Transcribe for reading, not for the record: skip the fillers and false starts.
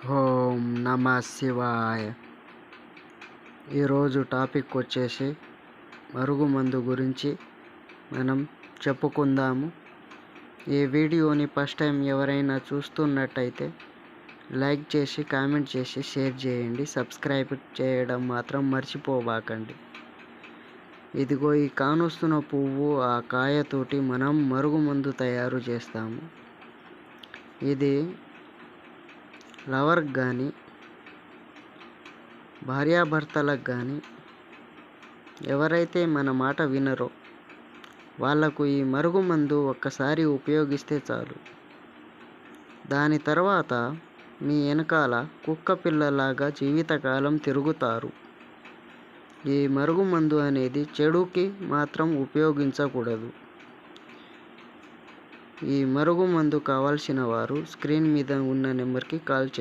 ఓం నమ శివాయ. ఈరోజు టాపిక్ వచ్చేసి మరుగుమందు గురించి మనం చెప్పుకుందాము. ఈ వీడియోని ఫస్ట్ టైం ఎవరైనా చూస్తున్నట్టయితే లైక్ చేసి కామెంట్ చేసి షేర్ చేయండి. సబ్స్క్రైబ్ చేయడం మాత్రం మర్చిపోబాకండి. ఇదిగో ఈ కానొస్తున్న పువ్వు, ఆ కాయతోటి మనం మరుగుమందు తయారు చేస్తాము. ఇది లవర్కి కానీ భార్యాభర్తలకు కానీ ఎవరైతే మన మాట వినరో వాళ్లకు ఈ మరుగుమందు ఒక్కసారి ఉపయోగిస్తే చాలు. దాని తర్వాత మీ వెనకాల కుక్క పిల్లలాగా జీవితకాలం తిరుగుతారు. ఈ మరుగుమందు అనేది చెడుకి మాత్రం ఉపయోగించకూడదు. ఈ మరుగుమందు కావాల్సిన వారు స్క్రీన్ మీద ఉన్న నెంబర్కి కాల్ చేయండి.